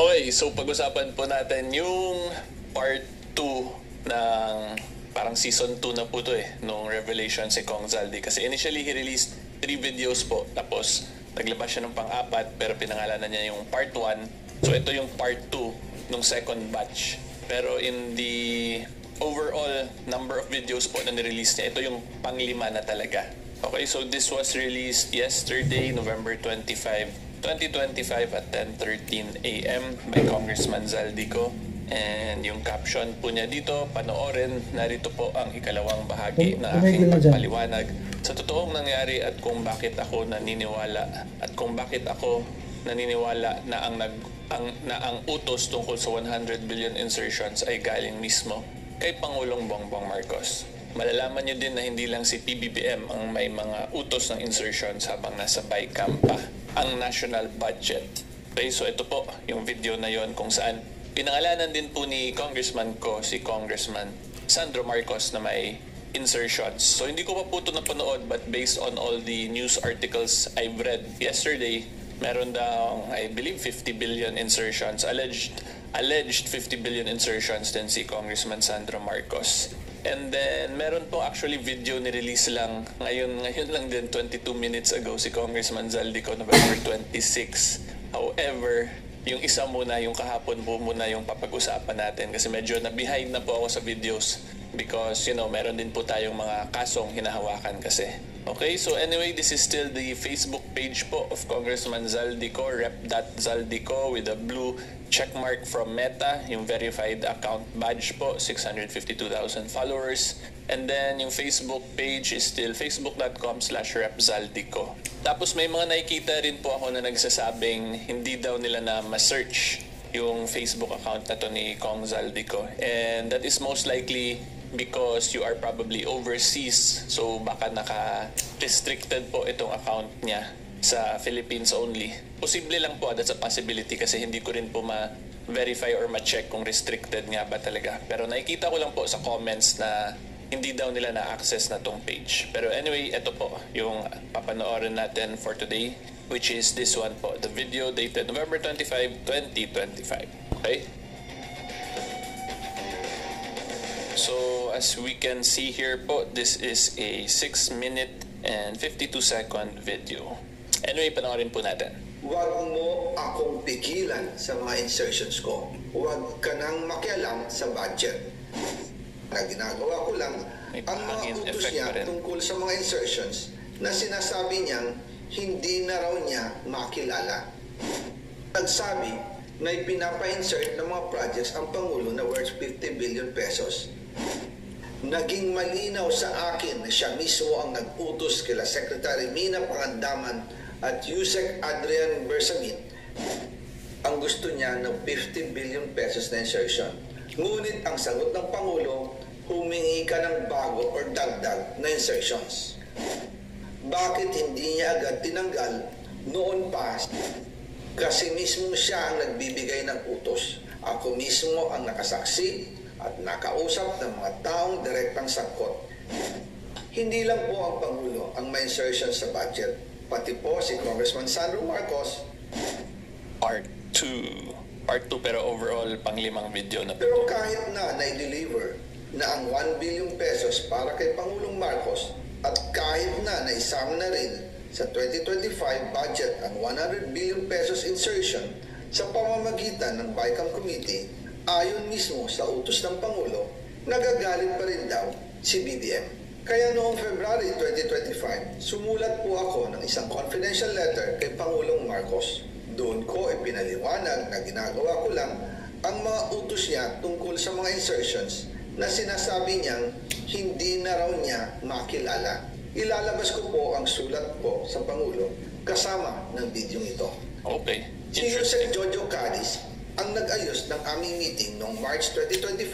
Okay, so pag-usapan po natin yung part 2 ng parang season 2 na po to nung Revelation si Kong Zaldi. Kasi initially he released 3 videos po, tapos naglabas siya ng pang-apat pero pinangalanan niya yung part 1. So ito yung part 2 nung second batch. Pero in the overall number of videos po na nirelease niya, ito yung pang-5 na talaga. Okay, so this was released yesterday, November 25, 2025 at 10:13 a.m. by Congressman Zaldico. And yung caption po niya dito, panoorin, narito po ang ikalawang bahagi ng aking pagpaliwanag sa totoong nangyari at kung bakit ako naniniwala na ang utos tungkol sa 100 billion insertions ay galing mismo kay Pangulong Bongbong Marcos. Malalaman nyo din na hindi lang si PBBM ang may mga utos ng insertions habang nasa BICAM pa ang national budget. Okay, so ito po yung video na yon kung saan pinangalanan din po ni Congressman ko, si Congressman Sandro Marcos na may insertions. So hindi ko pa po ito napanood, but based on all the news articles I've read yesterday, meron daw, I believe, 50 billion insertions. Alleged 50 billion insertions din si Congressman Sandro Marcos. And then, meron po actually video ni-release lang ngayon lang din, 22 minutes ago, si Congressman Zaldico, November 26. However, yung isa muna, yung kahapon po muna yung papag-usapan natin kasi medyo na-behind na po ako sa videos because, meron din po tayong mga kasong hinahawakan kasi. Okay, so anyway, this is still the Facebook page po of Congressman Zaldico, rep.zaldico with a blue checkmark from Meta, yung verified account badge po, 652,000 followers. And then yung Facebook page is still facebook.com/repzaldico. Tapos may mga nakikita rin po ako na nagsasabing hindi daw nila na ma-search yung Facebook account na to ni Kong Zaldico. And that is most likely because you are probably overseas, so baka naka-restricted po itong account niya sa Philippines only. Posible lang po, that's a possibility kasi hindi ko rin po ma-verify or ma-check kung restricted nga ba talaga. Pero nakikita ko lang po sa comments na hindi daw nila na-access na tong page. Pero anyway, ito po yung papanoorin natin for today, which is this one po, the video dated November 25, 2025. Okay? So, as we can see here po, this is a 6-minute and 52-second video. Anyway, panoorin po natin. Huwag mo akong pigilan sa mga insertions ko. Huwag ka nang makialam sa budget. Na ginagawa ko lang ang mga utos niya tungkol sa mga insertions na sinasabi niyang hindi na raw niya makilala. Nagsabi na ipinapa-insert ng mga projects ang Pangulo na worth 50 billion pesos. Naging malinaw sa akin na siya mismo ang nag-utos kila Secretary Mina Pangandaman at Yusek Adrian Bersamin. Ang gusto niya ng 50 billion pesos na insertion. Ngunit ang sagot ng Pangulo, humingi ka ng bago or dagdag na insertions. Bakit hindi niya agad tinanggal noon pa? Kasi mismo siya ang nagbibigay ng utos. Ako mismo ang nakasaksi at nakausap ng mga taong direktang sangkot. Hindi lang po ang Pangulo ang may insertion sa budget, pati po si Congressman Sandro Marcos. Part 2 pero overall pang-5 video na po. Pero kahit na na-deliver na ang 1 billion pesos para kay Pangulong Marcos at kahit na naisama na rin sa 2025 budget ang 100 billion pesos insertion sa pamamagitan ng BICAM Committee, ayon mismo sa utos ng Pangulo, nagagalit pa rin daw si BBM. Kaya noong February 2025, sumulat po ako ng isang confidential letter kay Pangulong Marcos. Doon ko ipinaliwanag na ginagawa ko lang ang mga utos niya tungkol sa mga insertions na sinasabi niyang hindi na raw niya makilala. Ilalabas ko po ang sulat po sa Pangulo kasama ng video ito. Okay. Si Yusek Jojo Cadiz ang nag-ayos ng aming meeting noong March 2025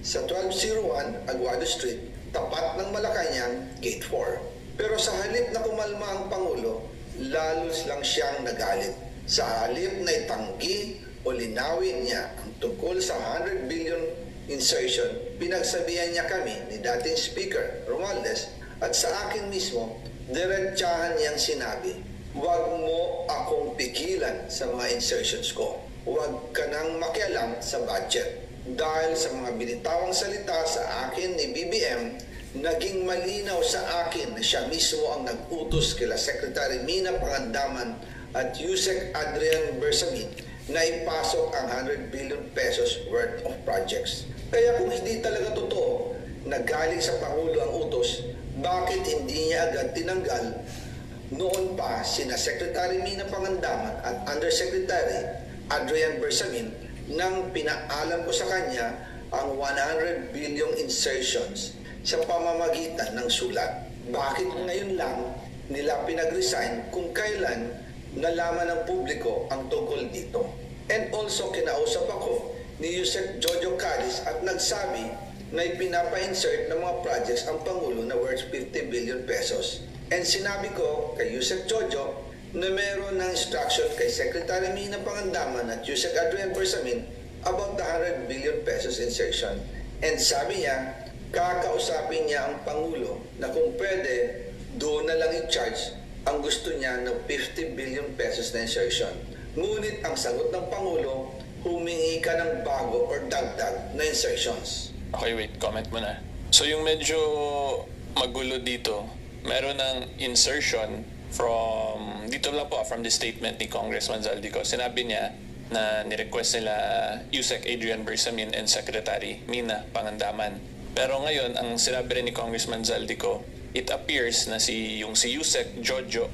sa 1201 Aguado Street, tapat ng Malacanang, Gate 4. Pero sa halip na kumalma ang Pangulo, lalos lang siyang nagalit. Sa halip na itanggi o linawin niya ang tungkol sa 100 billion insertion, pinagsabihan niya kami ni dating Speaker Romualdez at sa akin mismo, diretsahan niyang sinabi, huwag mo akong pigilan sa mga insertions ko. huwag ka nang makialam sa budget. Dahil sa mga binitawang salita sa akin ni BBM, naging malinaw sa akin na siya mismo ang nag-utos kila Secretary Mina Pangandaman at Yusek Adrian Bersamin na ipasok ang 100 billion pesos worth of projects. Kaya kung hindi talaga totoo na galing sa Pangulo ang utos, bakit hindi niya agad tinanggal noon pa sina Secretary Mina Pangandaman at Undersecretary Adrian Bersamin nang pinaalam ko sa kanya ang 100 billion insertions sa pamamagitan ng sulat? Bakit ngayon lang nila pinag-resign kung kailan nalaman ng publiko ang tungkol dito? And also kinausap ako ni Yusek Jojo Cadiz at nagsabi na ipinapa-insert ng mga projects ang Pangulo na worth 50 billion pesos. And sinabi ko kay Yusek Jojo na meron ng instruction kay Secretary Mina Pangandaman at Yusek Adrian Bersamin about the 100 billion pesos insertion. And sabi niya, kakausapin niya ang Pangulo na kung pwede, doon na lang i-charge ang gusto niya ng 50 billion pesos na insertion. Ngunit ang sagot ng Pangulo, humingi ka ng bago or dagdag na insertions. Okay, wait. Comment mo na. So yung medyo magulo dito, meron ng insertion from, dito lang po, from the statement ni Congressman Zaldico. Sinabi niya na nirequest nila Yusek Adrian Bersamin and Secretary Mina Pangandaman. Pero ngayon, ang sinabi rin ni Congressman Zaldico, it appears na si Yusek Jojo,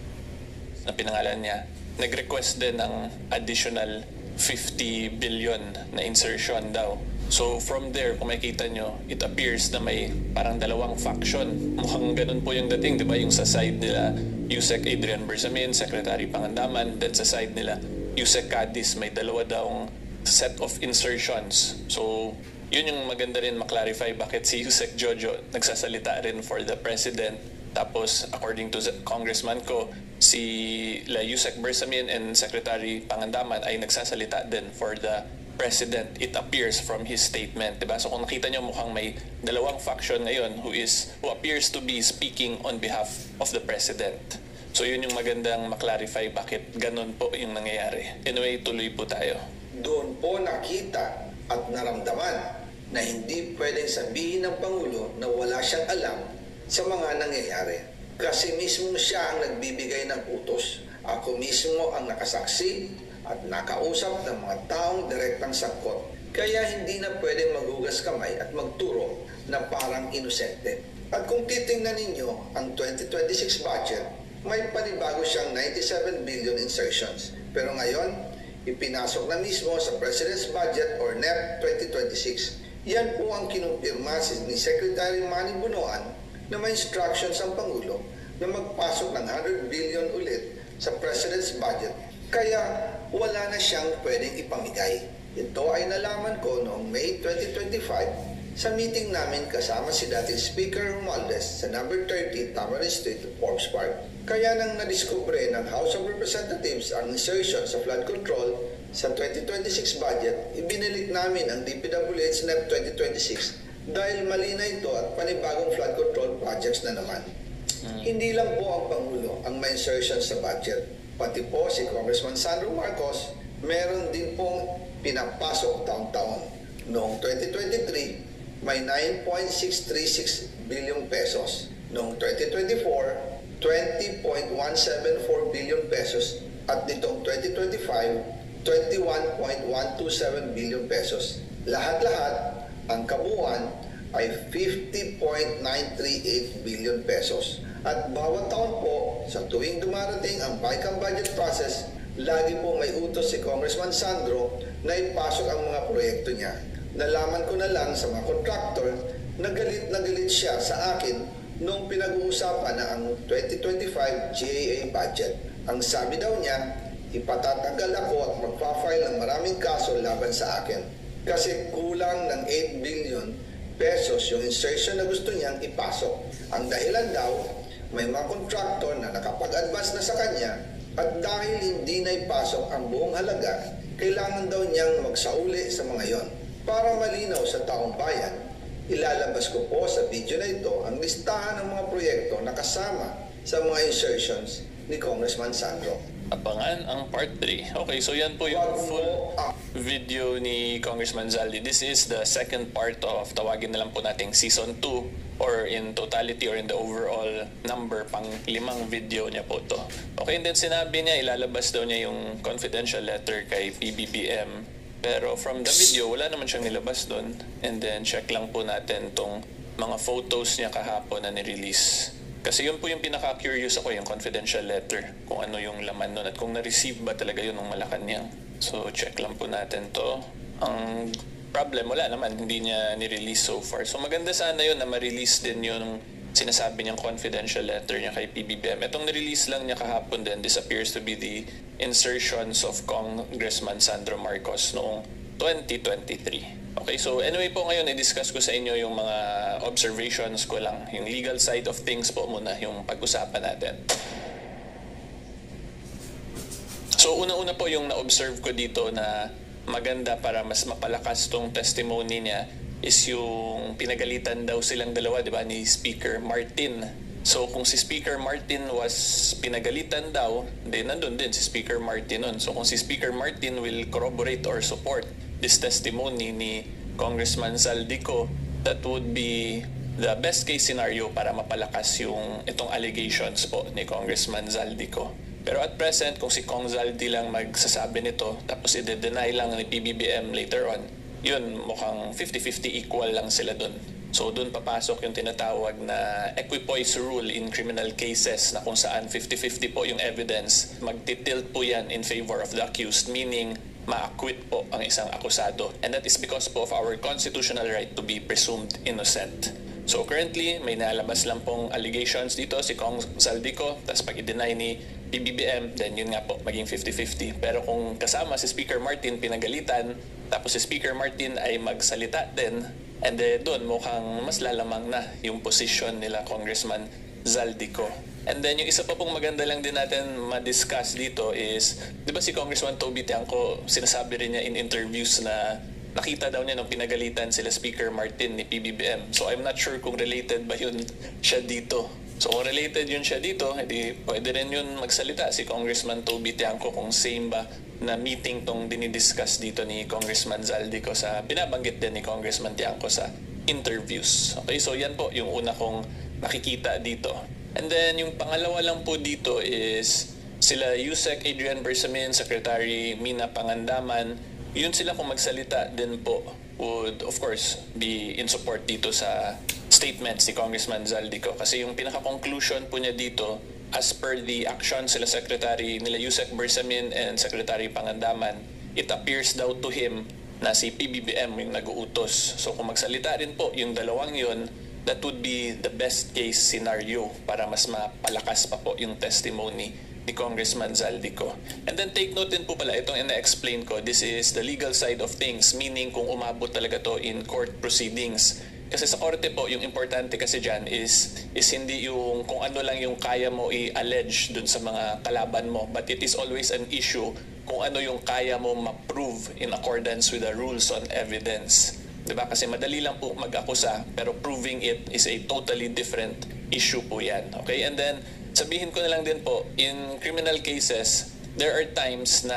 na pinangalan niya, nag-request din ng additional 50 billion na insertion daw. So from there, kung makikita nyo, it appears na may parang dalawang faction. Mukhang ganun po yung dating, di ba? Yung sa side nila, Yusek Adrian Bersamin, Secretary Pangandaman, then sa side nila, Yusek Cadiz, may dalawa daw set of insertions. So yun yung maganda rin maklarify bakit si Yusek Jojo nagsasalita rin for the President. Tapos according to Congressman ko, si Yusek Bersamin and Secretary Pangandaman ay nagsasalita din for the President. It appears from his statement, diba? So kung nakita nyo, mukhang may dalawang faction ngayon who appears to be speaking on behalf of the President. So yun yung magandang maklarify bakit ganun po yung nangyayari. Anyway, tuloy po tayo. Doon po nakita at naramdaman na hindi pwedeng sabihin ng Pangulo na wala siyang alam sa mga nangyayari. Kasi mismo siya ang nagbibigay ng utos. Ako mismo ang nakasaksi at nakausap ng mga taong direktang sangkot. Kaya hindi na pwedeng maghugas kamay at magturo na parang inosente. At kung titingnan ninyo ang 2026 budget, may panibago siyang 97 billion insertions. Pero ngayon, ipinasok na mismo sa President's Budget or NEP 2026. Yan po ang kinumpirma ni Secretary Manny Bunoan na may instructions ang Pangulo na magpasok ng 100 billion ulit sa President's Budget. Kaya wala na siyang pwedeng ipamigay. Ito ay nalaman ko noong May 2025 sa meeting namin kasama si dating Speaker Romualdez sa number 30 Tamarind Street, Forbes Park. Kaya nang nadiskubre ng House of Representatives ang insertion sa flood control sa 2026 budget, ibinilik namin ang DPWH NEP 2026 dahil mali na ito at panibagong flood control projects na naman. Hindi lang po ang Pangulo ang may insertion sa budget. Pati po si Congressman Sandro Marcos, meron din pong pinapasok taon-taon. Noong 2023, may 9.636 billion pesos. Noong 2024, 20.174 billion pesos. At nitong 2025, 21.127 billion pesos. Lahat-lahat, ang kabuuan ay 50.938 billion pesos. At bawat taon po, sa tuwing dumarating ang BICAM budget process, lagi po may utos si Congressman Sandro na ipasok ang mga proyekto niya. Nalaman ko na lang sa mga contractor na galit siya sa akin noong pinag-uusapan na ang 2025 GAA budget. Ang sabi daw niya, ipatatanggal ako at magpa-file ng maraming kaso laban sa akin. Kasi kulang ng 8 billion pesos yung insertion na gusto niyang ipasok. Ang dahilan daw, may mga contractor na nakapag-advance na sa kanya at dahil hindi na ipasok ang buong halaga, kailangan daw niyang magsauli sa mga yon. Para malinaw sa taong bayan, ilalabas ko po sa video na ito ang listahan ng mga proyekto na kasama sa mga insertions ni Congressman Sandro. Abangan ang part 3. Okay, so yan po yung full video ni Congressman Zaldi. This is the second part of, tawagin na lang po nating season 2, or in totality or in the overall number, pang 5 video niya po to. Okay, and then sinabi niya ilalabas daw niya yung confidential letter kay PBBM. Pero from the video, wala naman siyang nilabas doon. And then check lang po natin tong mga photos niya kahapon na nirelease. Kasi yun po yung pinaka-curious ako, yung confidential letter, kung ano yung laman nun at kung na-receive ba talaga yun ng Malacanang. So check lang po natin to. Ang problem, wala naman, hindi niya ni-release so far. So maganda sana yun na ma-release din yung sinasabi niyang confidential letter niya kay PBBM. Itong nirelease lang niya kahapon din, this appears to be the insertions of Congressman Sandro Marcos noong 2023. Okay, so anyway po ngayon, i-discuss ko sa inyo yung mga observations ko lang. Yung legal side of things po muna, yung pag-usapan natin. So una-una po yung na-observe ko dito na maganda para mas mapalakas tong testimony niya is yung pinagalitan daw silang dalawa, di ba, ni Speaker Martin. So kung si Speaker Martin was pinagalitan daw, nandun din si Speaker Martin nun. So kung si Speaker Martin will corroborate or support this testimony ni Congressman Zaldico, that would be the best case scenario para mapalakas yung itong allegations po ni Congressman Zaldico. Pero at present, kung si Cong Zaldi lang magsasabi nito, tapos i-deny lang ni PBBM later on, yun, mukhang 50-50 equal lang sila dun. So dun papasok yung tinatawag na equipoise rule in criminal cases, na kung saan 50-50 po yung evidence, magtitilt po yan in favor of the accused, meaning ma-acquit po ang isang akusado. And that is because po of our constitutional right to be presumed innocent. So currently, may nalabas lang pong allegations dito si Cong Zaldico, tapos pag i-deny ni PBBM, then yun nga po, maging 50-50. Pero kung kasama si Speaker Martin pinagalitan, tapos si Speaker Martin ay magsalita din, and then doon mukhang mas lalamang na yung position nila Congressman Zaldico. And then yung isa pa pong maganda lang din natin ma-discuss dito is, di ba si Congressman Toby Tiangco, sinasabi rin niya in interviews na nakita daw niya nung pinagalitan sila Speaker Martin ni PBBM. So I'm not sure kung related ba yun siya dito. So kung related yun siya dito, edi pwede rin yun magsalita si Congressman Toby Tiangco kung same ba na meeting tong dinidiscuss dito ni Congressman Zaldico sa binabanggit din ni Congressman Tiangco sa interviews. Okay, so yan po yung una kong nakikita dito. And then yung pangalawa lang po dito is sila Yusek Adrian Bersamin, Secretary Mina Pangandaman, yun sila kung magsalita din po would of course be in support dito sa statement si Congressman Zaldico. Kasi yung pinaka-conclusion po niya dito, as per the action sila Secretary nila Yusek Bersamin and Secretary Pangandaman, it appears daw to him na si PBBM yung nag-uutos. So kung magsalita rin po yung dalawang yun, that would be the best case scenario para mas mapalakas pa po yung testimony ni Congressman Zaldico. And then take note din po pala, itong ina-explain ko, this is the legal side of things, meaning kung umabot talaga to in court proceedings. Kasi sa korte po, yung importante kasi dyan is hindi yung kung ano lang yung kaya mo i-allege dun sa mga kalaban mo, but it is always an issue kung ano yung kaya mo ma-prove in accordance with the rules on evidence. Diba? Kasi madali lang po mag-akusa, pero proving it is a totally different issue po yan. Okay? And then, sabihin ko na lang din po, in criminal cases, there are times na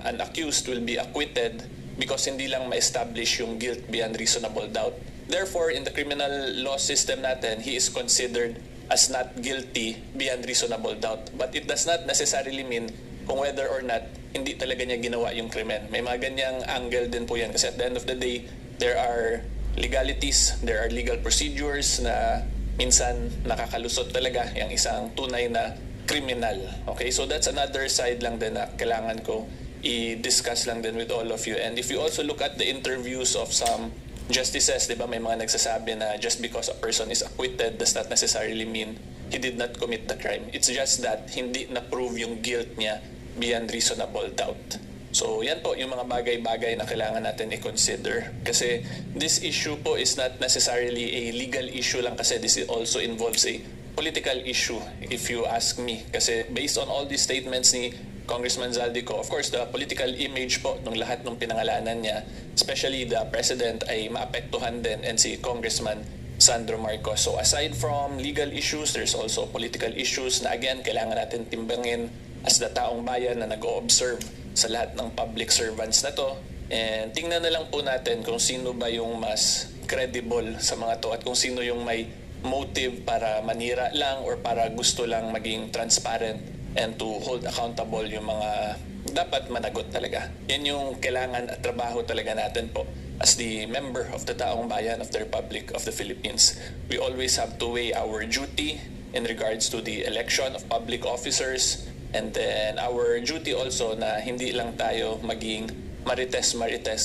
an accused will be acquitted because hindi lang ma-establish yung guilt beyond reasonable doubt. Therefore, in the criminal law system natin, he is considered as not guilty beyond reasonable doubt. But it does not necessarily mean kung whether or not hindi talaga niya ginawa yung krimen. May mga ganyang angle din po yan kasi at the end of the day, there are legalities, there are legal procedures na minsan nakakalusot talaga yung isang tunay na criminal. Okay, so that's another side lang din na kailangan ko i-discuss lang din with all of you. And if you also look at the interviews of some justices, di ba, may mga nagsasabi na just because a person is acquitted does not necessarily mean he did not commit the crime. It's just that hindi na-prove yung guilt niya beyond reasonable doubt. So yan po yung mga bagay-bagay na kailangan natin i-consider. Kasi this issue po is not necessarily a legal issue lang kasi this also involves a political issue if you ask me. Kasi based on all these statements ni Congressman Zaldico, of course the political image po ng lahat ng pinangalanan niya, especially the President, ay maapektuhan din and si Congressman Sandro Marcos. So aside from legal issues, there's also political issues na again, kailangan natin timbangin as the taong bayan na nag-o-observe sa lahat ng public servants na to. And tingnan na lang po natin kung sino ba yung mas credible sa mga to at kung sino yung may motive para manira lang or para gusto lang maging transparent and to hold accountable yung mga dapat managot talaga. Yan yung kailangan at trabaho talaga natin po as the member of the taong bayan of the Republic of the Philippines. We always have to weigh our duty in regards to the election of public officers and then our duty also na hindi lang tayo maging marites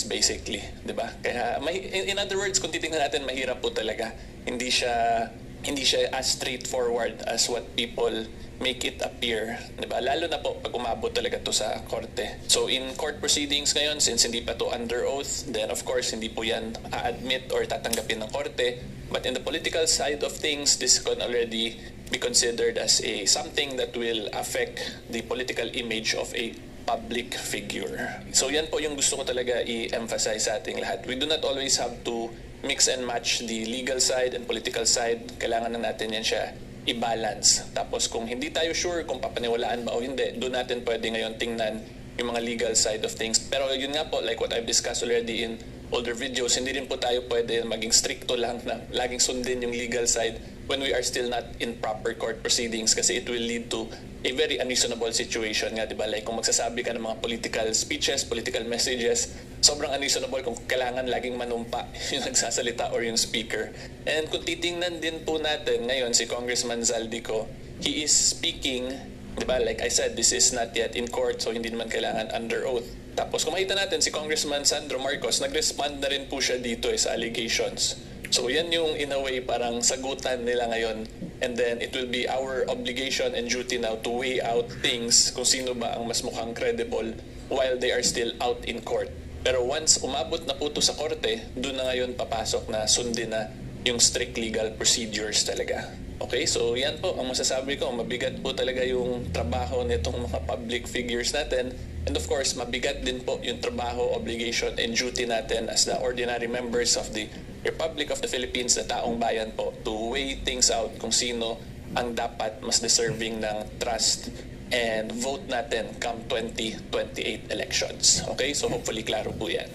basically, 'di ba? Kaya in other words, kung titingnan natin, mahirap po talaga. Hindi siya as straightforward as what people make it appear, 'di ba? Lalo na po pag umabot talaga to sa korte. So in court proceedings ngayon, since hindi pa to under oath, then of course hindi po yan a-admit or tatanggapin ng korte. But in the political side of things, this can already be considered as something that will affect the political image of a public figure. So yan po yung gusto ko talaga i-emphasize sa ating lahat. We do not always have to mix and match the legal side and political side. Kailangan na natin yan siya i-balance. Tapos kung hindi tayo sure kung papaniwalaan ba o hindi, doon natin pwede ngayon tingnan yung mga legal side of things. Pero yun nga po, like what I've discussed already in older videos, hindi rin po tayo pwede maging stricto lang na laging sundin yung legal side when we are still not in proper court proceedings kasi it will lead to a very unreasonable situation nga, di ba? Like kung magsasabi ka ng mga political speeches, political messages, sobrang unreasonable kung kailangan laging manumpa yung nagsasalita or yung speaker. And kung titingnan din po natin ngayon si Congressman Zaldico, he is speaking, di ba? Like I said, this is not yet in court so hindi naman kailangan under oath. Tapos kung makita natin si Congressman Sandro Marcos, nag-respond na rin po siya dito sa allegations. So yan yung in a way parang sagutan nila ngayon. And then it will be our obligation and duty now to weigh out things kung sino ba ang mas mukhang credible while they are still out in court. Pero once umabot na po ito sa korte, doon na ngayon papasok na sundin na yung strict legal procedures talaga. Okay, so yan po ang masasabi ko. Mabigat po talaga yung trabaho nitong mga public figures natin. And of course, mabigat din po yung trabaho, obligation, and duty natin as the ordinary members of the Republic of the Philippines, na taong bayan po, to weigh things out kung sino ang dapat mas deserving ng trust and vote natin come 2028 elections. Okay, so hopefully klaro po yan.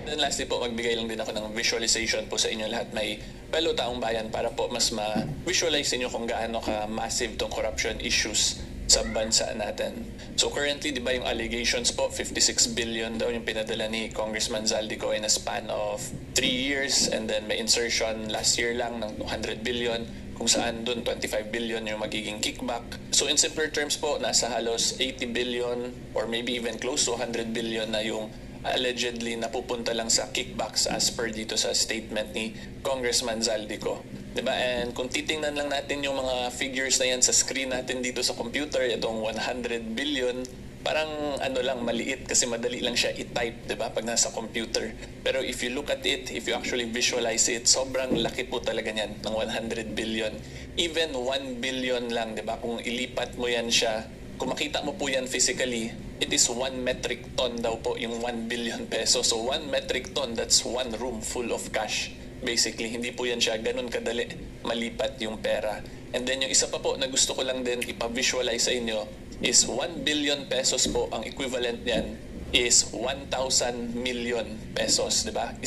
Then lastly po, magbigay lang din ako ng visualization po sa inyo lahat, may fellow taong bayan, para po mas ma-visualize niyo kung gaano ka-massive tong corruption issues sa bansa natin. So currently, di ba yung allegations po, 56 billion daw yung pinadala ni Congressman Zaldico in a span of 3 years, and then may insertion last year lang ng 100 billion kung saan dun 25 billion yung magiging kickback. So in simpler terms po, nasa halos 80 billion or maybe even close to 100 billion na yung allegedly napupunta lang sa kickbacks as per dito sa statement ni Congressman Zaldico. Diba? And kung titingnan lang natin yung mga figures na yan sa screen natin dito sa computer, itong 100 billion, parang ano lang, maliit kasi madali lang siya i-type, diba? Pag nasa computer. Pero if you look at it, if you actually visualize it, sobrang laki po talaga niyan ng 100 billion. Even 1 billion lang, diba? Kung ilipat mo yan siya, kung makita mo po yan physically, it is 1 metric ton daw po yung 1 billion pesos. So 1 metric ton, that's 1 room full of cash. Basically, hindi po yan siya ganun kadali malipat yung pera. And then yung isa pa po na gusto ko lang din ipa-visualize sa inyo is 1 billion pesos po, ang equivalent niyan is 1,000 million pesos, di ba? 1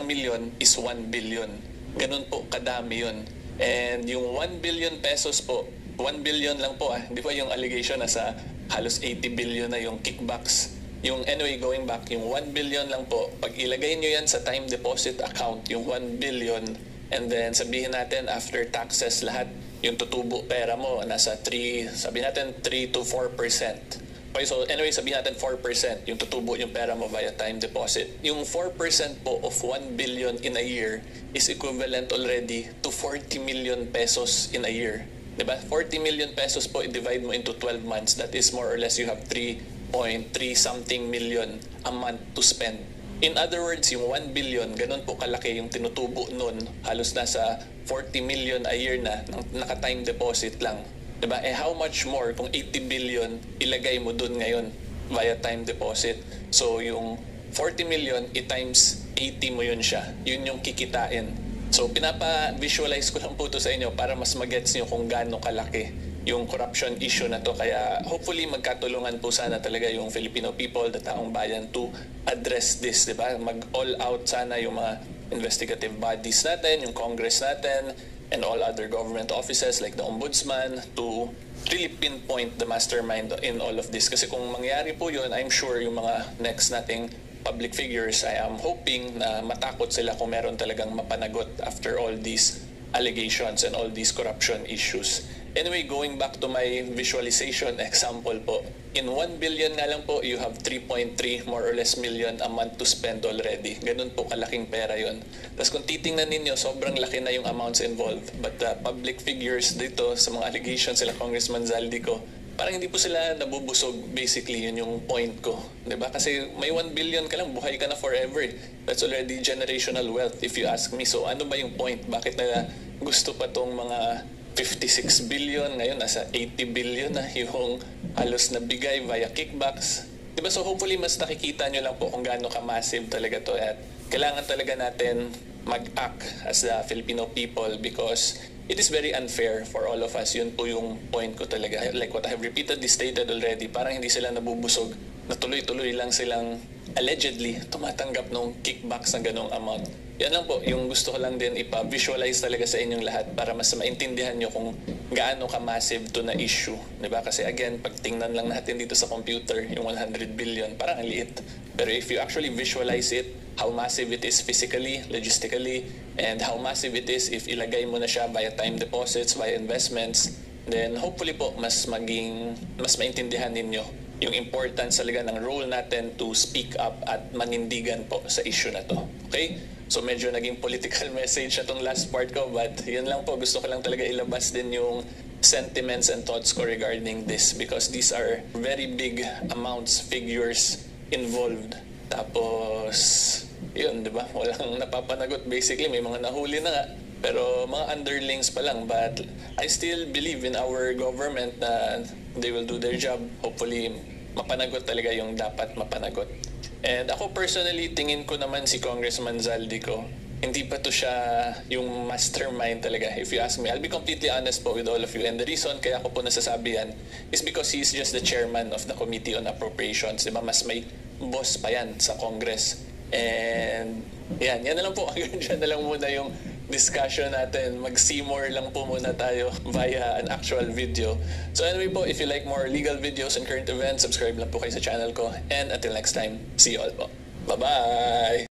milyon is 1 billion. Ganun po kadami yun. And yung 1 billion pesos po, 1 billion lang po di ba yung allegation na sa halos 80 billion na yung kickbacks. Yung anyway, going back, yung 1 billion lang po, pag ilagay nyo yan sa time deposit account, yung 1 billion, and then sabihin natin after taxes lahat, yung tutubo pera mo, nasa 3, sabihin natin 3 to 4%. Okay, so anyway, sabihin natin 4%, yung tutubo yung pera mo via time deposit. Yung 4% po of 1 billion in a year is equivalent already to 40 million pesos in a year. Diba? 40 million pesos po, i-divide mo into 12 months, that is more or less you have 3.3 something million a month to spend. In other words, yung 1 billion, ganun po kalaki yung tinutubo nun, halos nasa 40 million a year na, naka-time deposit lang. Diba? How much more kung 80 billion ilagay mo dun ngayon via time deposit? So yung 40 million, i-times 80 mo yun siya. Yun yung kikitain. So pinapa-visualize ko lang po ito sa inyo para mas magets nyo kung gaano kalaki yung corruption issue na to. Kaya hopefully magkatulungan po sana talaga yung Filipino people, the taong bayan, to address this, di ba? Mag-all out sana yung mga investigative bodies natin, yung Congress natin, and all other government offices like the Ombudsman to really pinpoint the mastermind in all of this. Kasi kung mangyari po yun, I'm sure yung mga next nating public figures, I am hoping na matakot sila kung meron talagang mapanagot after all these allegations and all these corruption issues. Anyway, going back to my visualization example po, in 1 billion nga lang po, you have 3.3 more or less million a month to spend already. Ganun po kalaking pera yon. Tapos kung titingnan ninyo, sobrang laki na yung amounts involved. But the public figures dito sa mga allegations sila Congressman Zaldico, parang hindi po sila nabubusog. Basically, yun yung point ko. Diba? Kasi may 1 billion ka lang, buhay ka na forever. That's already generational wealth if you ask me. So ano ba yung point? Bakit nila gusto pa tong mga 56 billion, ngayon nasa 80 billion na yung halos nabigay via kickbacks. Diba? So hopefully mas nakikita nyo lang po kung gaano ka-massive talaga to at kailangan talaga natin mag-act as the Filipino people because it is very unfair for all of us. Yun po yung point ko talaga. Like what I have repeatedly stated already, parang hindi sila nabubusog na tuloy-tuloy lang silang allegedly tumatanggap ng kickbacks na ganong amount. Yan lang po, yung gusto ko lang din ipa-visualize talaga sa inyong lahat para mas maintindihan nyo kung gaano ka-massive to na issue. Diba? Kasi again, pag tingnan lang natin dito sa computer, yung 100 billion, parang ang liit. Pero if you actually visualize it, how massive it is physically, logistically, and how massive it is if ilagay mo na siya via time deposits, via investments, then hopefully po mas maintindihan ninyo yung importance talaga ng role natin to speak up at manindigan po sa issue na to. Okay? So medyo naging political message na tong last part ko, but yun lang po, gusto ko lang talaga ilabas din yung sentiments and thoughts ko regarding this because these are very big amounts, figures involved. Tapos, yun, di ba? Walang napapanagot. Basically, may mga nahuli na nga. Pero mga underlings pa lang. But I still believe in our government na they will do their job. Hopefully, mapanagot talaga yung dapat mapanagot. And ako personally, tingin ko naman si Congressman Zaldico, hindi pa to siya yung mastermind talaga. If you ask me, I'll be completely honest po with all of you. And the reason kaya ako po nasasabi yan is because he's just the chairman of the Committee on Appropriations. Diba? Mas may boss pa yan sa Congress. And yan na lang po. Diyan na lang muna yung discussion natin. Mag-see more lang po muna tayo via an actual video. So anyway po, if you like more legal videos and current events, subscribe lang po kayo sa channel ko. And until next time, see you all po. Bye-bye!